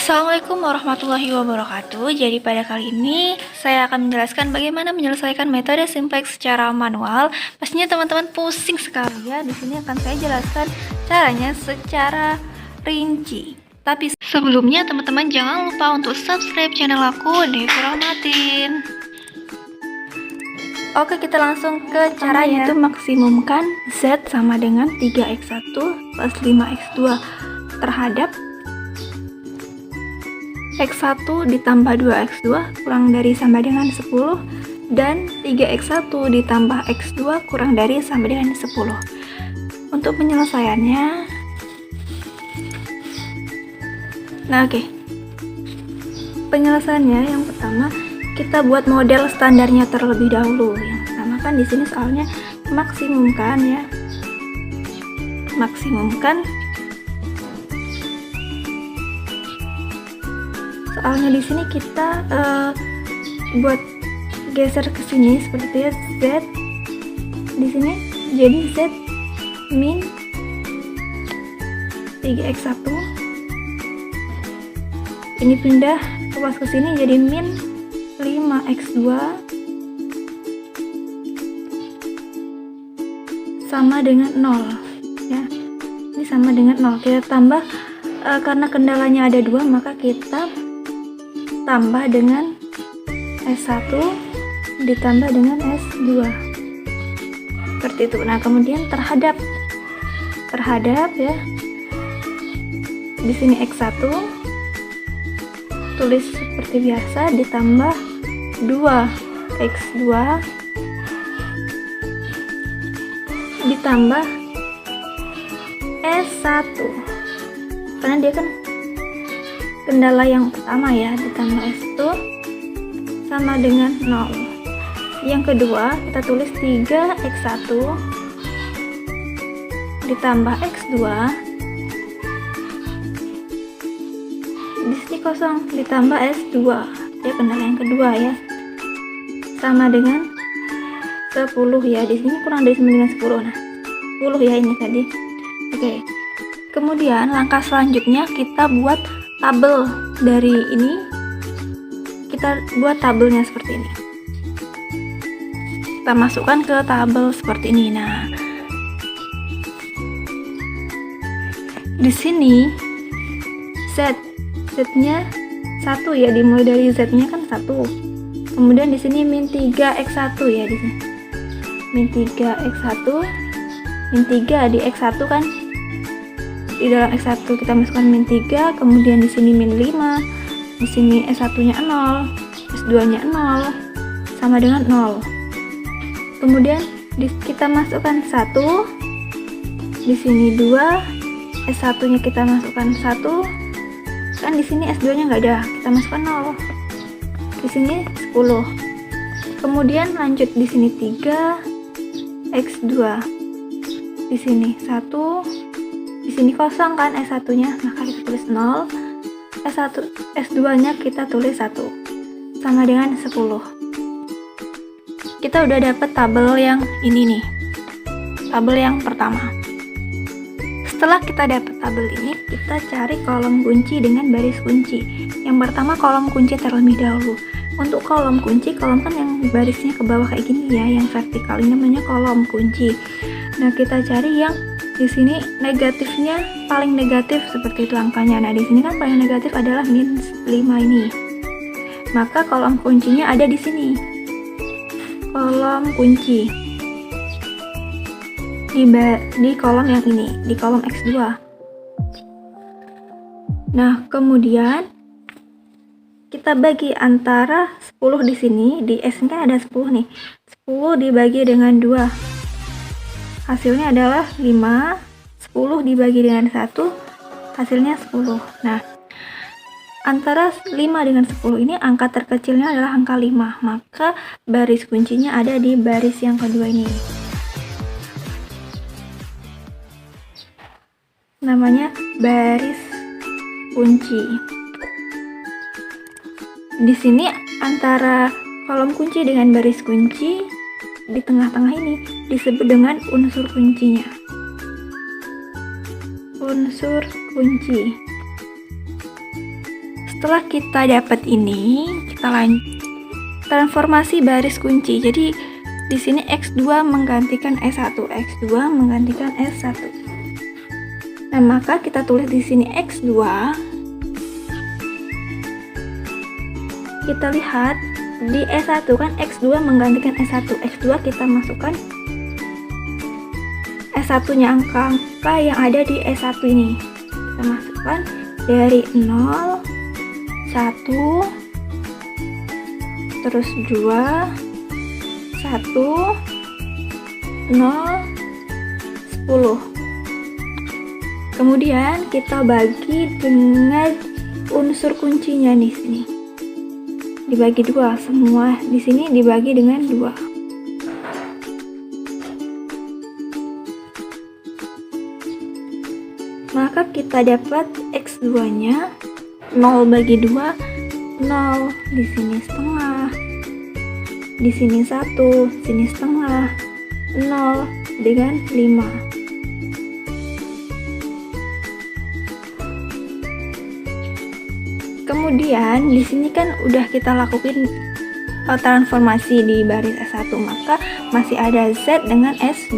Assalamualaikum warahmatullahi wabarakatuh. Jadi pada kali ini saya akan menjelaskan bagaimana menyelesaikan metode simplex secara manual. Pastinya teman-teman pusing sekali ya. Di sini akan saya jelaskan caranya secara rinci. Tapi sebelumnya teman-teman jangan lupa untuk subscribe channel aku Devi Rahmatin. Oke, kita langsung ke caranya, yaitu maksimumkan Z sama dengan 3x1 plus 5x2 terhadap X1 ditambah 2x2 kurang dari sama dengan 10 dan 3x1 ditambah x2 kurang dari sama dengan 10. Untuk penyelesaiannya, penyelesaiannya yang pertama kita buat model standarnya terlebih dahulu. Yang pertama kan di sini soalnya maksimumkan ya, soalnya di sini kita buat geser ke sini seperti ya, Z di sini jadi Z min 3x1, ini pindah ke sini jadi min 5x2 sama dengan 0 ya. Ini sama dengan 0. Kita tambah karena kendalanya ada 2, maka kita tambah dengan S1 ditambah dengan S2 seperti itu. Nah, kemudian terhadap ya, di sini X1 tulis seperti biasa ditambah 2x2 ditambah S1 karena dia kan kendala yang pertama ya, ditambah S1 sama dengan 0. Yang kedua kita tulis 3x1 ditambah x2, di sini kosong, ditambah S2 ya, kendala yang kedua ya, sama dengan 10 ya. Di sini kurang dari sama dengan 10. Nah, 10 ya ini tadi. Oke. Kemudian langkah selanjutnya kita buat tabel dari ini, kita buat tabelnya seperti ini, kita masukkan ke tabel seperti ini. Nah, di sini Z-nya 1 ya, dimulai dari Z-nya kan 1. Kemudian di sini min 3x1 ya, di sini min 3x1, min 3 di x1 kan, di dalam X1 kita masukkan min 3, kemudian di sini min 5, di sini S1-nya 0, S2-nya 0, sama dengan 0. Kemudian kita masukkan 1, di sini 2, S1-nya kita masukkan 1, kan di sini S2-nya nggak ada, kita masukkan 0. Di sini 10. Kemudian lanjut di sini 3, X2, di sini 1. Di sini kosong kan S1-nya, maka kita tulis 0. S2-nya kita tulis 1 sama dengan 10. Kita udah dapet tabel yang ini nih, tabel yang pertama. Setelah kita dapat tabel ini, kita cari kolom kunci dengan baris kunci. Yang pertama kolom kunci terlebih dahulu. Untuk kolom kunci, kolom kan yang barisnya ke bawah kayak gini ya, yang vertikal, ini namanya kolom kunci. Nah, kita cari yang di sini negatifnya paling negatif seperti itu angkanya. Nah, di sini kan paling negatif adalah min 5 ini. Maka kolom kuncinya ada di sini. Kolom kunci di kolom yang ini, di kolom X2. Nah, kemudian kita bagi antara 10 di sini, di S ini kan ada 10 nih. 10 dibagi dengan 2. Hasilnya adalah 5, 10 dibagi dengan 1, hasilnya 10. Nah, antara 5 dengan 10 ini angka terkecilnya adalah angka 5, maka baris kuncinya ada di baris yang kedua ini. Namanya baris kunci. Di sini antara kolom kunci dengan baris kunci di tengah-tengah ini disebut dengan unsur kuncinya. Unsur kunci. setelah kita dapat ini, kita lanjut transformasi baris kunci. Jadi di sini X2 menggantikan S1, X2 menggantikan S1. Nah, maka kita tulis di sini X2. Kita lihat di S1 kan X2 menggantikan S1. X2 kita masukkan S1-nya, angka-angka yang ada di S1 ini. Kita masukkan dari 0, 1, terus 2, 1, 0, 10. Kemudian kita bagi dengan unsur kuncinya di sini. Dibagi 2, semua di sini dibagi dengan 2. Maka kita dapat X2-nya 0 bagi 2, 0, di sini setengah, di sini 1, sini setengah, 0 dengan 5. Kemudian di sini kan udah kita lakuin transformasi di baris S1, maka masih ada Z dengan S2.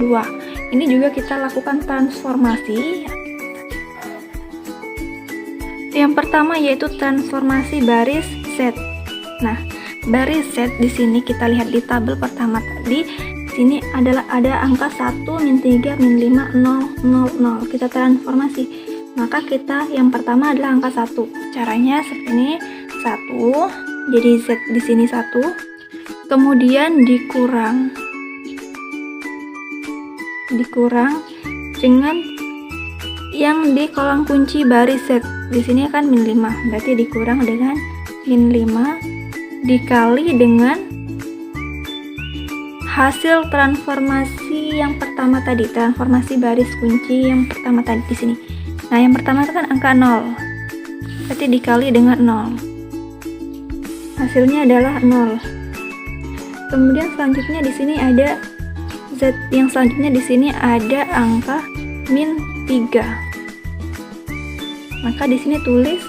Ini juga kita lakukan transformasi. Yang pertama yaitu transformasi baris Z. Nah, baris Z di sini kita lihat di tabel pertama tadi. Di sini adalah ada angka 1, min 3, min 5, 0, 0, 0. Kita transformasi. Maka kita yang pertama adalah angka 1. Caranya seperti ini, 1. Jadi Z di sini 1. Kemudian dikurang dengan yang di kolom kunci baris Z. Di sini kan min 5, berarti dikurang dengan min 5 dikali dengan hasil transformasi yang pertama tadi, transformasi baris kunci yang pertama tadi di sini. Nah, yang pertama itu kan angka 0, berarti dikali dengan 0. Hasilnya adalah 0. Kemudian selanjutnya di sini ada Z, yang selanjutnya di sini ada angka min 3. Maka di sini tulis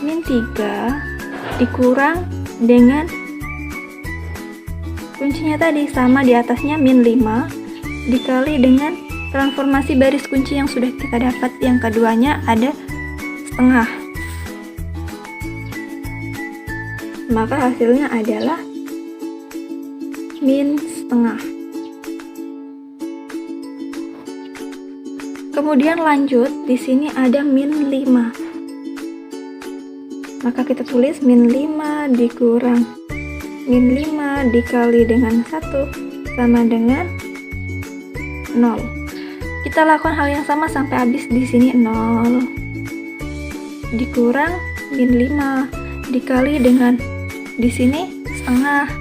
min 3 dikurang dengan kuncinya tadi, sama di atasnya min 5 dikali dengan transformasi baris kunci yang sudah kita dapat. Yang keduanya ada setengah. Maka hasilnya adalah min setengah. Kemudian lanjut, di sini ada min 5. Maka kita tulis min 5 dikurang min 5 dikali dengan 1 sama dengan 0. Kita lakukan hal yang sama sampai habis. Di sini 0 dikurang min 5 dikali dengan di sini setengah.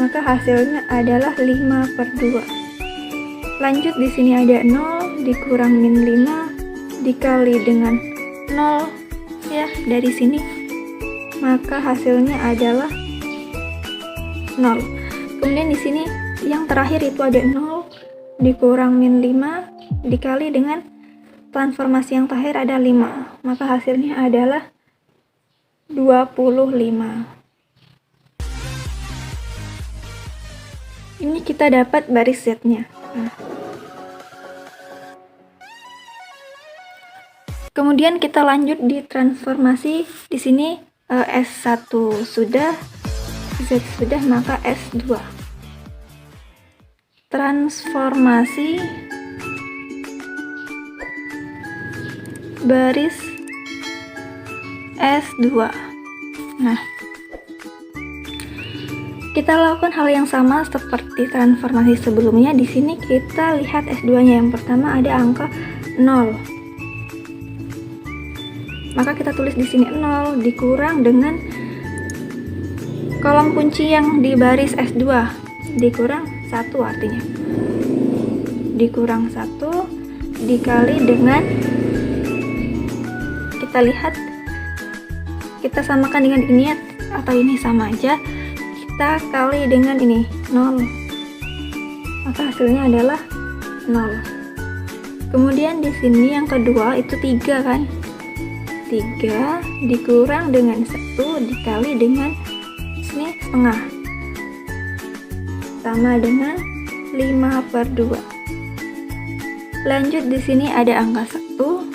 Maka hasilnya adalah 5/2. Lanjut, di sini ada 0 dikurang min 5 dikali dengan 0 ya dari sini. Maka hasilnya adalah 0. Kemudian di sini yang terakhir itu ada 0 dikurang min 5 dikali dengan transformasi yang terakhir ada 5. Maka hasilnya adalah 25. Ini kita dapat baris Z-nya. Kemudian kita lanjut di transformasi. Di sini S1 sudah, Z sudah, maka S2. Transformasi baris S2. Nah, kita lakukan hal yang sama seperti transformasi sebelumnya. Di sini kita lihat S2-nya. Yang pertama ada angka 0. Maka kita tulis di sini 0 dikurang dengan kolom kunci yang di baris S2 dikurang 1, artinya dikurang 1 dikali dengan, kita lihat, kita samakan dengan ini atau ini sama aja, kita kali dengan ini 0, maka hasilnya adalah 0. Kemudian di sini yang kedua itu 3 kan, 3 dikurang dengan 1 dikali dengan ini setengah, sama dengan 5/2. Lanjut, di sini ada angka 1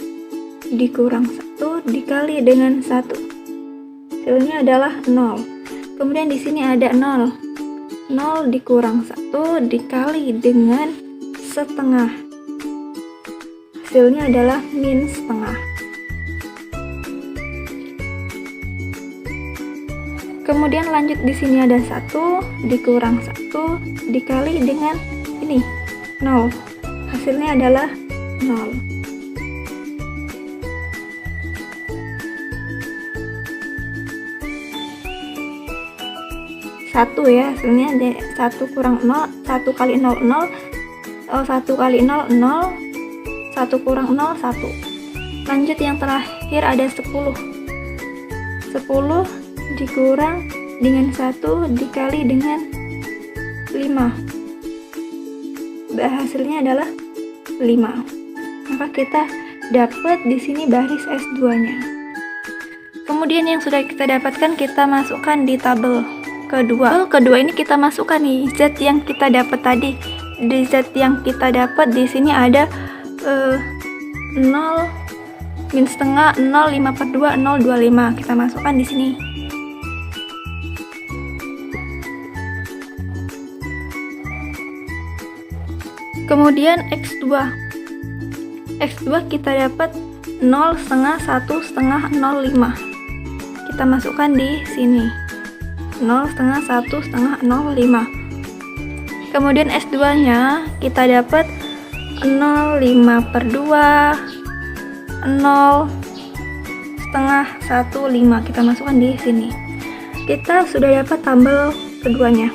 dikurang 1 dikali dengan 1. Hasilnya adalah 0. Kemudian di sini ada 0. 0 dikurang 1 dikali dengan setengah. Hasilnya adalah min setengah. Kemudian lanjut, di sini ada 1 dikurang 1 dikali dengan ini 0. Hasilnya adalah 0. Satu ya, hasilnya 1 kurang 0, 1 kali 0 0, 1 kali 0 0, 1 kurang 0 1. Lanjut, yang terakhir ada 10. 10 dikurang dengan 1 dikali dengan 5. Hasilnya adalah 5. Maka kita dapat di sini baris S2-nya. Kemudian yang sudah kita dapatkan kita masukkan di tabel kedua. Kedua ini kita masukkan nih Z yang kita dapat tadi. Di Z yang kita dapat di sini ada 0 min setengah, 0 5/2, 0 25. Kita masukkan di sini. Kemudian X2 kita dapat 0 setengah, 1 setengah, 0 5. Kita masukkan di sini 0 setengah, 1 setengah, 0 5. Kemudian S2 nya kita dapat 0 5/2, 0 setengah, 1 5. Kita masukkan di sini. Kita sudah dapat tabel keduanya.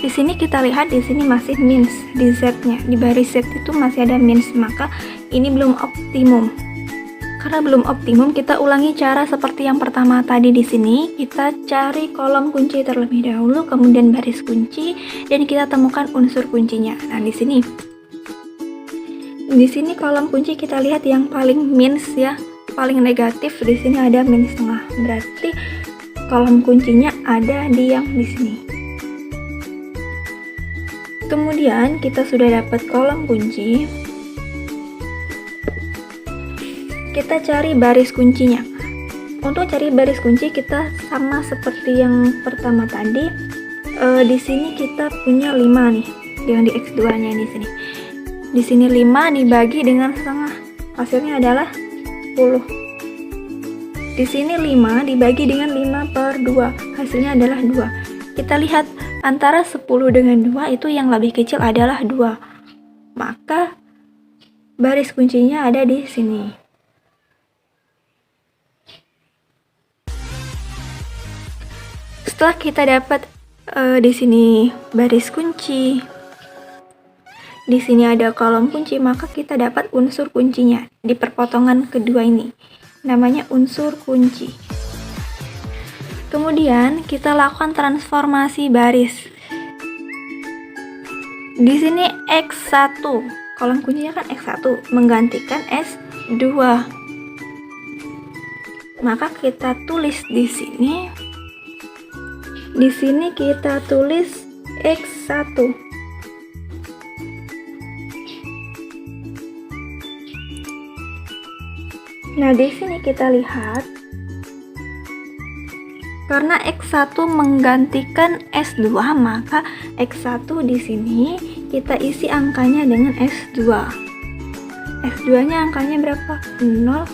Di sini kita lihat di sini masih minus di Z-nya. Di baris Z itu masih ada minus, maka ini belum optimum. Karena belum optimum, kita ulangi cara seperti yang pertama tadi. Di sini kita cari kolom kunci terlebih dahulu, kemudian baris kunci, dan kita temukan unsur kuncinya. Nah, di sini kolom kunci kita lihat yang paling minus ya, paling negatif. Di sini ada minus setengah. Berarti kolom kuncinya ada di yang di sini. Kemudian kita sudah dapat kolom kunci. Kita cari baris kuncinya. Untuk cari baris kunci kita sama seperti yang pertama tadi. Di sini kita punya 5 nih, yang di X2-nya di sini. Di sini 5 dibagi dengan setengah. Hasilnya adalah 10. Di sini 5 dibagi dengan 5/2. Hasilnya adalah 2. Kita lihat antara 10 dengan 2 itu yang lebih kecil adalah 2. Maka baris kuncinya ada di sini. Setelah kita dapat di sini baris kunci, di sini ada kolom kunci, maka kita dapat unsur kuncinya di perpotongan kedua ini. Namanya unsur kunci. Kemudian kita lakukan transformasi baris. Di sini X1, kolom kuncinya kan X1, menggantikan S2. Maka kita tulis di sini. Di sini kita tulis X1. Nah, di sini kita lihat karena X1 menggantikan S2, maka X1 di sini kita isi angkanya dengan S2. S2-nya angkanya berapa? 0,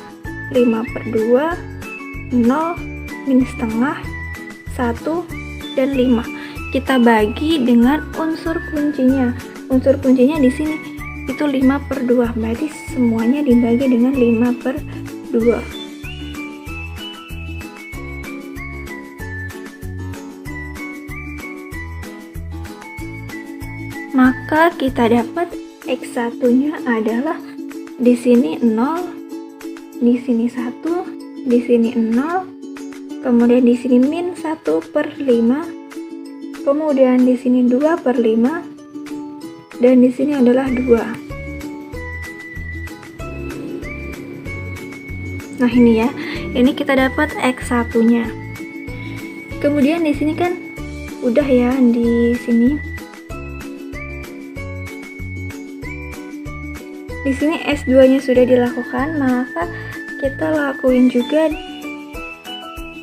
5/2, 0, min setengah, 1, dan 5. Kita bagi dengan unsur kuncinya. Unsur kuncinya di sini itu 5/2. Berarti semuanya dibagi dengan 5/2. Maka kita dapat X1-nya adalah di sini 0, di sini 1, di sini 0, kemudian di sini min 1/5, kemudian di sini 2/5, dan di sini adalah 2. Nah, ini ya, ini kita dapat X1-nya. Kemudian di sini kan udah ya, di sini. Di sini S2-nya sudah dilakukan, maka kita lakuin juga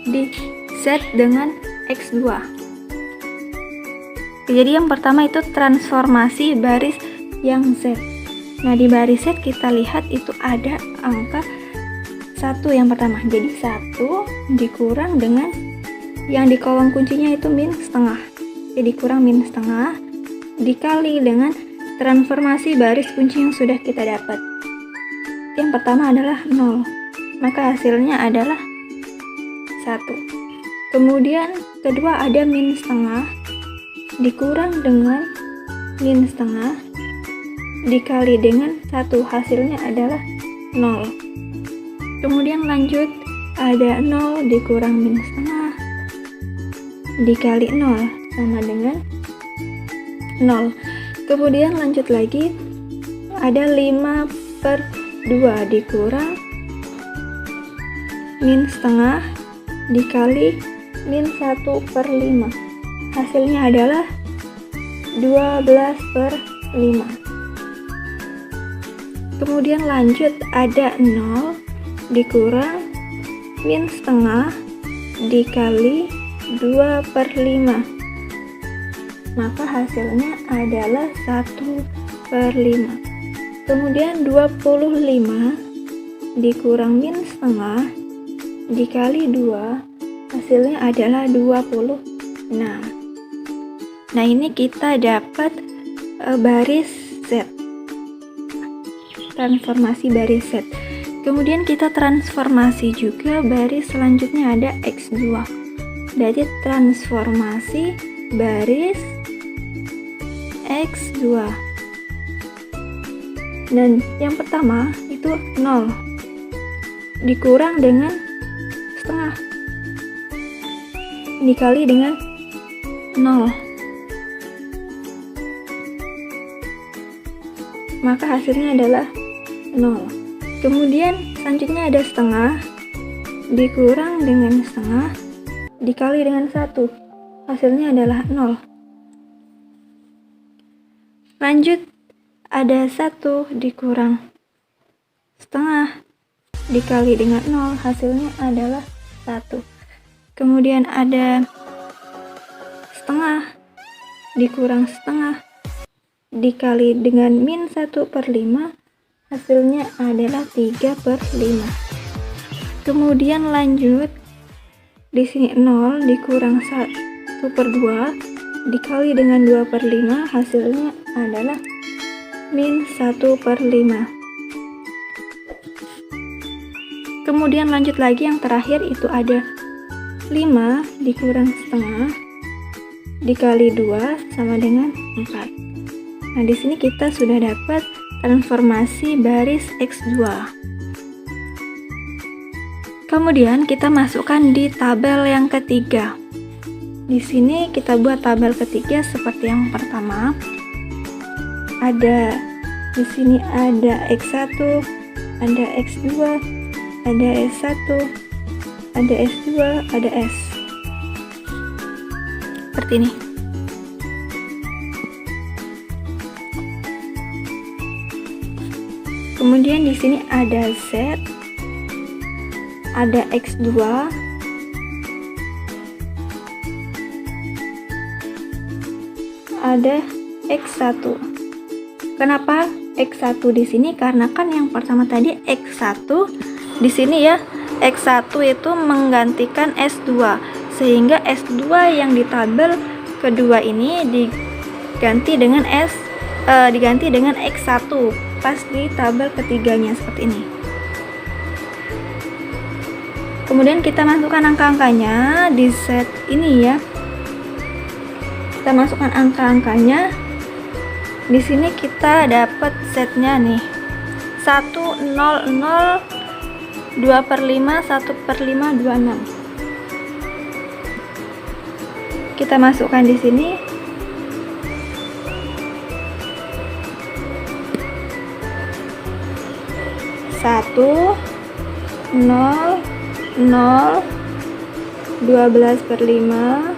di Z dengan X2. Jadi yang pertama itu transformasi baris yang Z. Nah, di baris Z kita lihat itu ada angka 1 yang pertama. Jadi 1 dikurang dengan yang di kolom kuncinya itu min setengah. Jadi kurang min setengah dikali dengan transformasi baris kunci yang sudah kita dapat. Yang pertama adalah 0. Maka hasilnya adalah 1. Kemudian kedua ada min setengah dikurang dengan min setengah dikali dengan 1, hasilnya adalah 0. Kemudian lanjut ada 0 dikurang min setengah dikali 0 sama dengan 0. Kemudian lanjut lagi ada 5/2 dikurang min setengah dikali min 1/5, hasilnya adalah 12/5. Kemudian lanjut ada 0 dikurang min setengah dikali 2/5, maka hasilnya adalah 1/5. Kemudian 25 dikurang min setengah dikali 2, hasilnya adalah 26. Nah, ini kita dapat baris Z, transformasi baris Z. Kemudian kita transformasi juga baris selanjutnya ada X2. Jadi transformasi baris X2. Dan yang pertama itu 0 dikurang dengan setengah dikali dengan 0, maka hasilnya adalah 0. Kemudian selanjutnya ada setengah dikurang dengan setengah dikali dengan 1, hasilnya adalah 0. Lanjut ada 1 dikurang setengah dikali dengan 0, hasilnya adalah 1. Kemudian ada setengah dikurang setengah dikali dengan min 1/5, hasilnya adalah 3/5. Kemudian lanjut di sini 0 dikurang 1/2 dikali dengan 2/5, hasilnya adalah min 1/5. Kemudian lanjut lagi yang terakhir itu ada 5 dikurang setengah dikali 2 sama dengan 4. Nah, di sini kita sudah dapat transformasi baris X2. Kemudian kita masukkan di tabel yang ketiga. Di sini kita buat tabel ketiga seperti yang pertama. Ada di sini ada X1, ada X2, ada S1, ada S2, ada S. Seperti ini. Kemudian di sini ada Z, ada X2, ada X1. Kenapa X1 di sini? Karena kan yang pertama tadi X1 di sini ya, X1 itu menggantikan S2, sehingga S2 yang di tabel kedua ini diganti dengan X1 pas di tabel ketiganya seperti ini. Kemudian kita masukkan angka-angkanya di set ini ya. Kita masukkan angka-angkanya. Di sini kita dapat setnya nih 1, 0, 0, 2/5, 1/5, 26. Kita masukkan di sini. Satu, 0, 0, 12/5,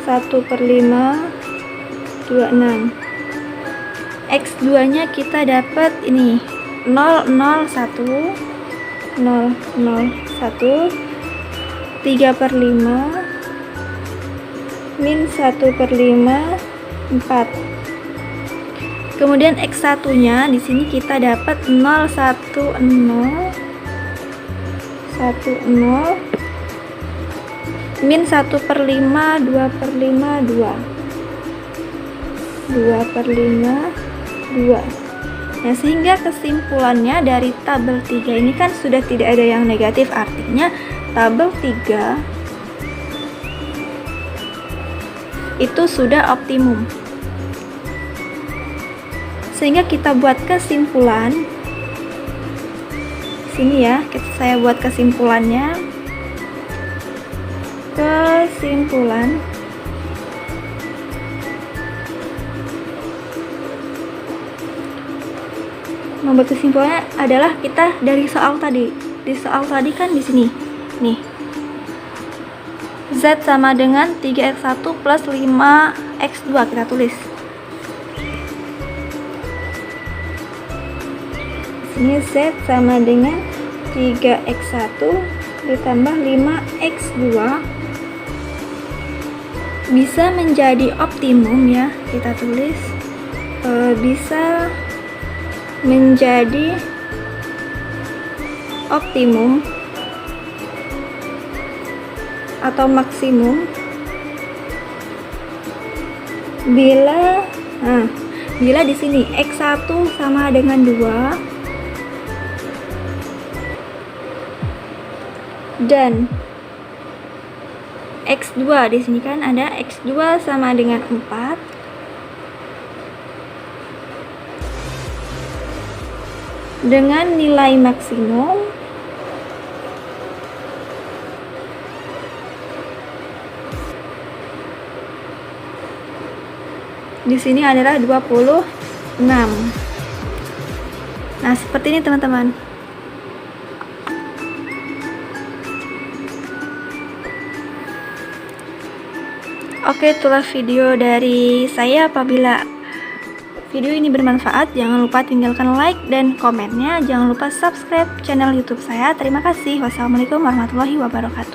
1/5, 26. X2 nya kita dapat ini 0, 0, 1, 0, 0, 1, 3/5, min 1/5, 4. Kemudian X1 nya di sini kita dapat 0, 1, 0, 1, 0, min 1/5, 2/5, 2, 2/5, 2. Nah, sehingga kesimpulannya dari tabel 3 ini kan sudah tidak ada yang negatif, artinya tabel 3 itu sudah optimum. Sehingga kita buat kesimpulan sini ya, saya buat kesimpulannya. Membuat kesimpulannya adalah kita dari soal tadi. Di soal tadi kan di sini. Nih. Z sama dengan 3x1 plus 5x2 kita tulis. Ini Z sama dengan 3x1 ditambah 5x2 bisa menjadi optimum ya, kita tulis bisa menjadi optimum atau maksimum bila di sini x1 sama dengan 2 dan x2 di sini kan ada x2 sama dengan 4 dengan nilai maksimum di sini adalah 26. Nah, seperti ini teman-teman. Oke, itulah video dari saya. Apabila video ini bermanfaat, jangan lupa tinggalkan like dan komennya. Jangan lupa subscribe channel YouTube saya. Terima kasih. Wassalamualaikum warahmatullahi wabarakatuh.